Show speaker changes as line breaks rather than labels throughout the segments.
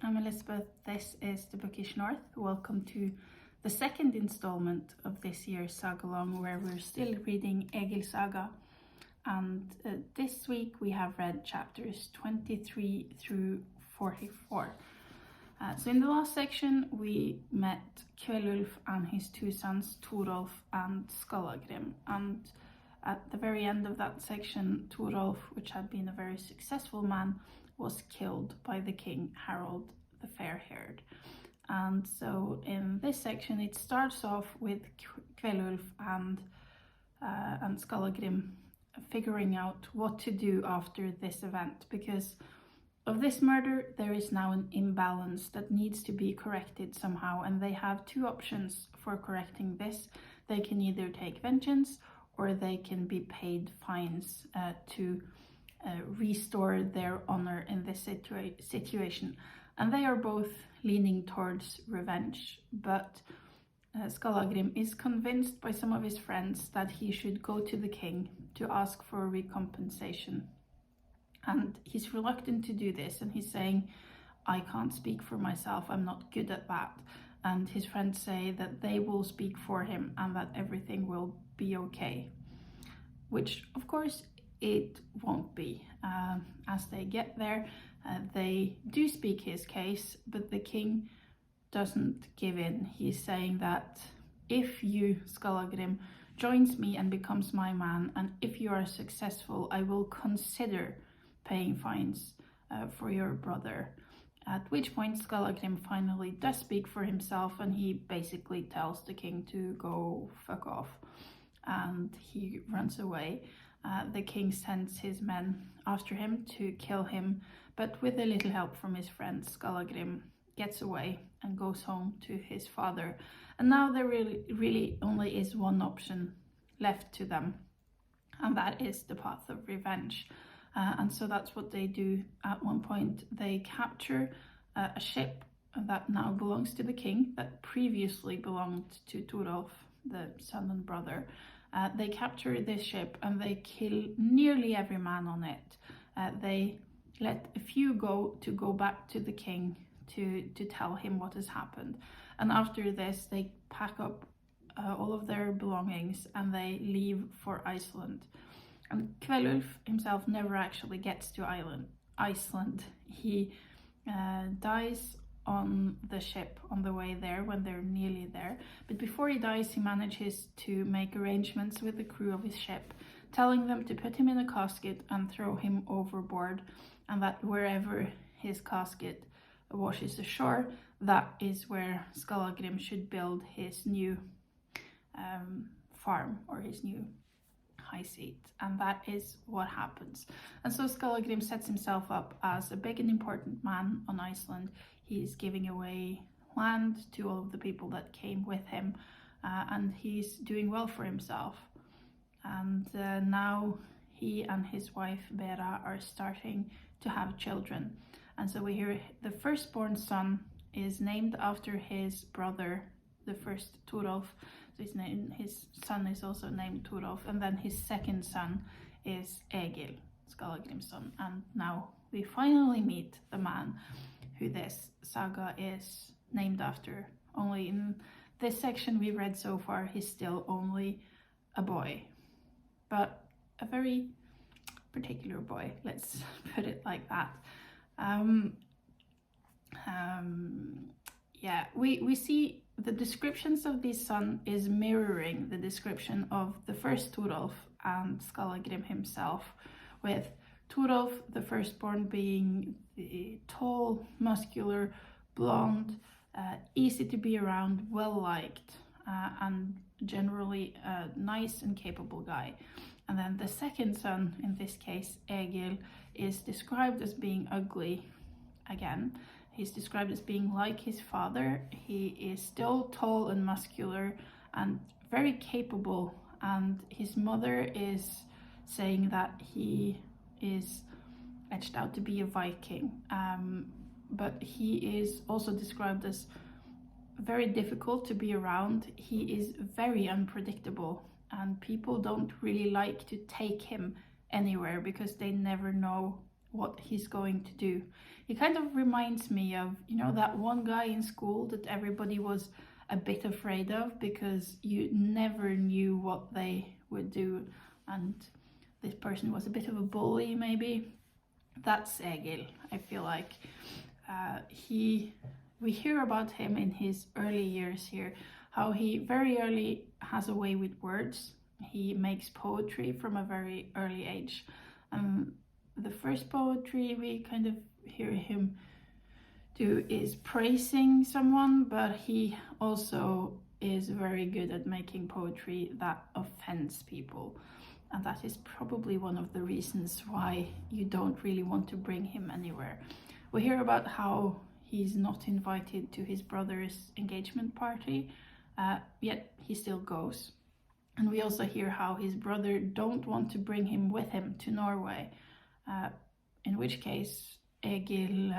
Hi, I'm Elizabeth. This is The Bookish North. Welcome to the second installment of this year's saga long, where we're still reading Egil saga. And this week we have read chapters 23 through 44. So in the last section we met Kvelulf and his two sons Torolf and Skallagrim, and at the very end of that section, Torolf, which had been a very successful man, was killed by the king Harald the Fair-Haired. And so in this section it starts off with Kvelulf and Skallagrim figuring out what to do after this event, because of this murder there is now an imbalance that needs to be corrected somehow, and they have two options for correcting this. They can either take vengeance or they can be paid fines to restore their honor in this situation. And they are both leaning towards revenge, but Skallagrim is convinced by some of his friends that he should go to the king to ask for recompensation. And he's reluctant to do this, and he's saying, I can't speak for myself, I'm not good at that. And his friends say that they will speak for him and that everything will be okay, which of course it won't be. As they get there, they do speak his case, but the king doesn't give in. He's saying that if you, Skallagrim, joins me and becomes my man, and if you are successful, I will consider paying fines for your brother. At which point Skallagrim finally does speak for himself, and he basically tells the king to go fuck off, and he runs away. The king sends his men after him to kill him, but with a little help from his friend, Skallagrim gets away and goes home to his father. And now there really only is one option left to them, and that is the path of revenge. And so that's what they do. At one point they capture a ship that now belongs to the king, that previously belonged to Torolf, the son and brother. They capture this ship and they kill nearly every man on it. They let a few go back to the king to tell him what has happened. And after this they pack up all of their belongings and they leave for Iceland. And Kvelulf himself never actually gets to Iceland. He dies on the ship on the way there when they're nearly there. But before he dies, he manages to make arrangements with the crew of his ship, telling them to put him in a casket and throw him overboard, and that wherever his casket washes ashore, that is where Skallagrim should build his new farm, or his new high seat. And that is what happens. And so Skallagrim sets himself up as a big and important man on Iceland. He's giving away land to all of the people that came with him, and he's doing well for himself. And now he and his wife Bera are starting to have children. And so we hear the firstborn son is named after his brother, the first Torolf. So his son is also named Torolf, and then his second son is Egil, Skallagrim's son. And now we finally meet the man who this saga is named after. Only in this section we've read so far, he's still only a boy, but a very particular boy, let's put it like that. Yeah, we see the descriptions of this son is mirroring the description of the first Torolf and Skallagrim himself, with Torolf, the firstborn, being the tall, muscular, blonde, easy to be around, well-liked, and generally a nice and capable guy. And then the second son, in this case Egil, is described as being ugly again. He's described as being like his father. He is still tall and muscular and very capable, and his mother is saying that he is etched out to be a Viking, but he is also described as very difficult to be around. He is very unpredictable, and people don't really like to take him anywhere because they never know what he's going to do. He kind of reminds me of, you know, that one guy in school that everybody was a bit afraid of because you never knew what they would do, and this person was a bit of a bully maybe. That's Egil, I feel like. We hear about him in his early years here, how he very early has a way with words. He makes poetry from a very early age. The first poetry we kind of hear him do is praising someone, but he also is very good at making poetry that offends people. And that is probably one of the reasons why you don't really want to bring him anywhere. We hear about how he's not invited to his brother's engagement party, yet he still goes. And we also hear how his brother don't want to bring him with him to Norway, in which case Egil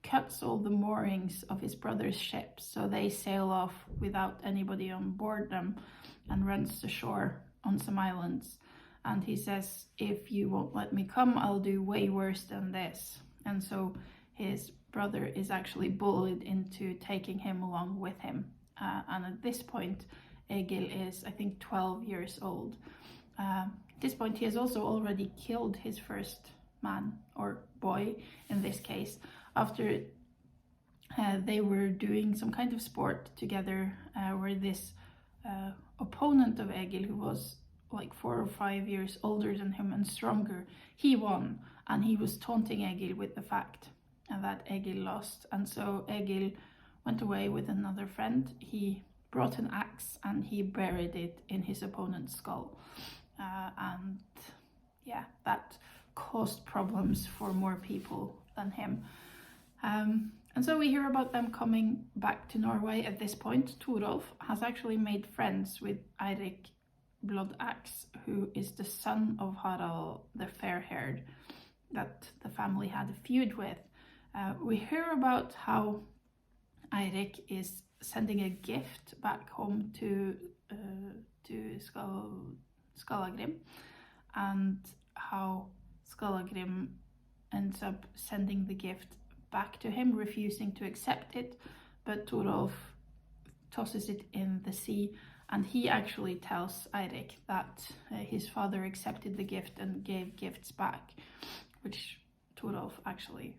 cuts all the moorings of his brother's ships, so they sail off without anybody on board them and runs ashore on some islands. And he says, if you won't let me come, I'll do way worse than this. And so his brother is actually bullied into taking him along with him. And at this point, Egil is, I think, 12 years old. At this point, he has also already killed his first man, or boy in this case, after they were doing some kind of sport together, where this opponent of Egil, who was like 4 or 5 years older than him and stronger, he won, and he was taunting Egil with the fact that Egil lost. And so Egil went away with another friend. He brought an axe and he buried it in his opponent's skull, and yeah, that caused problems for more people than him. And so we hear about them coming back to Norway. At this point, Torolf has actually made friends with Eirik Bloodaxe, who is the son of Harald the Fair-Haired that the family had a feud with. We hear about how Eirik is sending a gift back home to Skallagrim, and how Skallagrim ends up sending the gift back to him, refusing to accept it, but Torolf tosses it in the sea, and he actually tells Eirik that his father accepted the gift and gave gifts back, which Torolf actually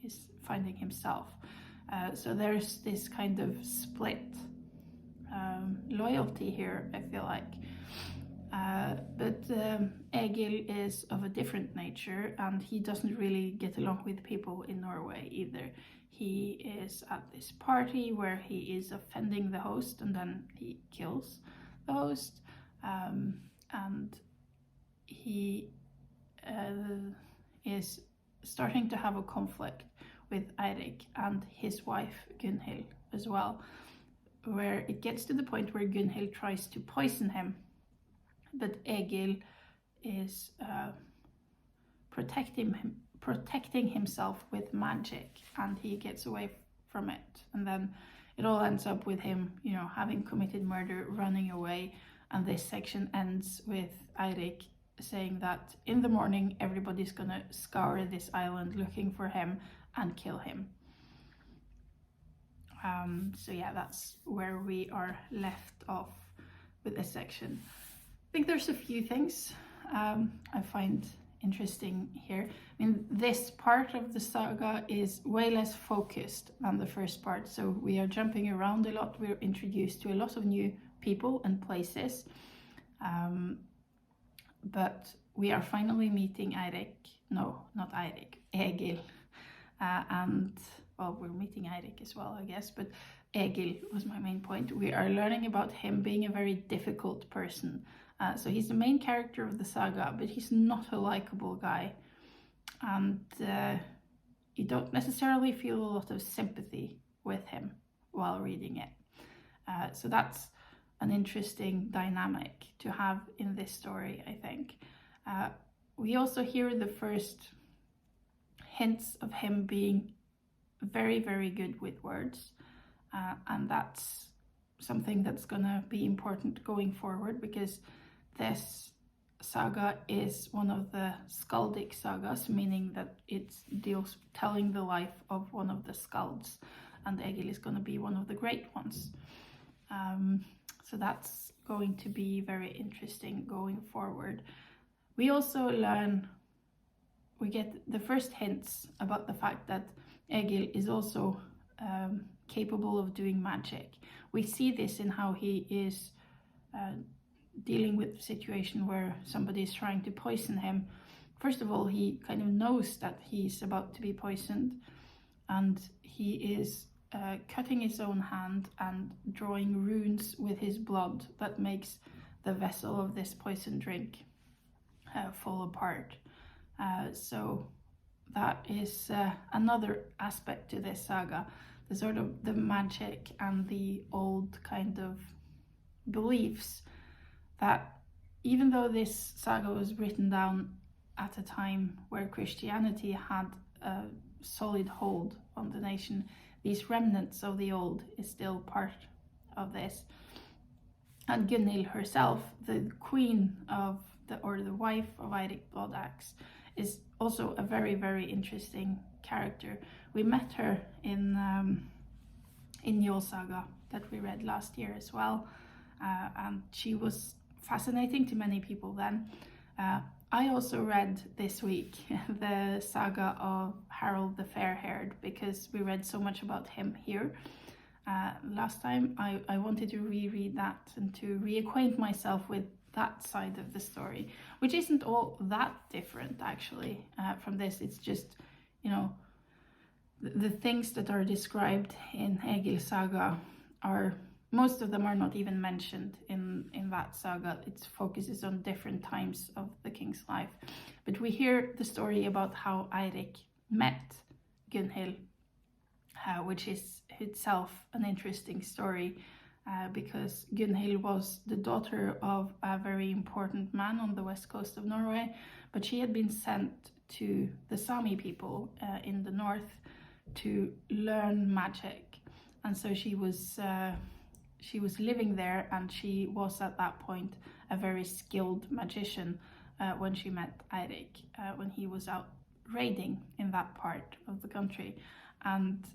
is finding himself. So there's this kind of split loyalty here, I feel like. But Egil is of a different nature, and he doesn't really get along with people in Norway either. He is at this party where he is offending the host, and then he kills the host, and he is starting to have a conflict with Eirik and his wife Gunhild as well, where it gets to the point where Gunhild tries to poison him, but Egil is protecting himself with magic, and he gets away from it. And then it all ends up with him, you know, having committed murder, running away, and this section ends with Eirik saying that in the morning everybody's gonna scour this island looking for him and kill him. So yeah, that's where we are left off with this section. I think there's a few things I find interesting here. I mean, this part of the saga is way less focused than the first part, so we are jumping around a lot. We're introduced to a lot of new people and places, but we are finally meeting Egil, and well, we're meeting Eirik as well, I guess, but Egil was my main point. We are learning about him being a very difficult person. So he's the main character of the saga, but he's not a likable guy, and you don't necessarily feel a lot of sympathy with him while reading it. So that's an interesting dynamic to have in this story, I think. We also hear the first hints of him being very, very good with words, and that's something that's gonna be important going forward, because this saga is one of the skaldic sagas, meaning that it deals telling the life of one of the skalds, and Egil is going to be one of the great ones. So that's going to be very interesting going forward. We also we get the first hints about the fact that Egil is also capable of doing magic. We see this in how he is dealing with the situation where somebody is trying to poison him. First of all, he kind of knows that he's about to be poisoned, and he is cutting his own hand and drawing runes with his blood that makes the vessel of this poison drink fall apart. So that is another aspect to this saga, the sort of the magic and the old kind of beliefs that even though this saga was written down at a time where Christianity had a solid hold on the nation, these remnants of the old is still part of this. And Gunhild herself, the queen of the wife of Eirik Bloodaxe, is also a very, very interesting character. We met her in Njol Saga that we read last year as well, and she was fascinating to many people then. I also read this week the saga of Harold the Fair-Haired, because we read so much about him here. Last time I wanted to reread that and to reacquaint myself with that side of the story, which isn't all that different actually from this. It's just, you know, the things that are described in Egil saga are, most of them are not even mentioned in that saga. It focuses on different times of the king's life. But we hear the story about how Eirik met Gunhild, which is itself an interesting story, because Gunhild was the daughter of a very important man on the west coast of Norway, but she had been sent to the Sami people in the north to learn magic. And so she was living there, and she was at that point a very skilled magician when she met Eirik, when he was out raiding in that part of the country. And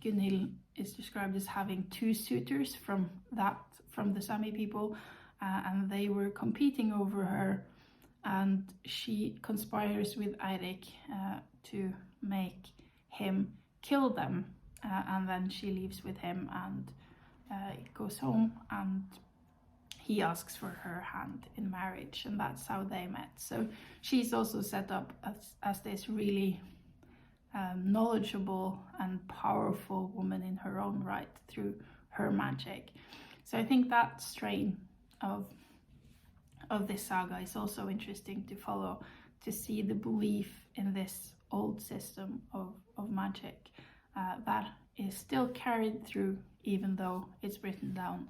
Gunhild is described as having 2 suitors from the Sami people, and they were competing over her, and she conspires with Eirik to make him kill them, and then she leaves with him and goes home, and he asks for her hand in marriage, and that's how they met. So she's also set up as this really knowledgeable and powerful woman in her own right through her magic. So I think that strain of this saga is also interesting to follow, to see the belief in this old system of magic that is still carried through, even though it's written down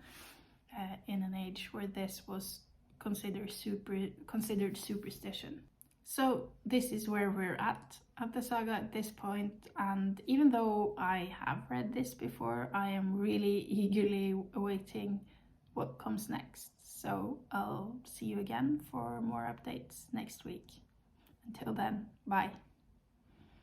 in an age where this was considered superstition. So this is where we're at the saga at this point, and even though I have read this before, I am really eagerly awaiting what comes next. So I'll see you again for more updates next week. Until then, bye.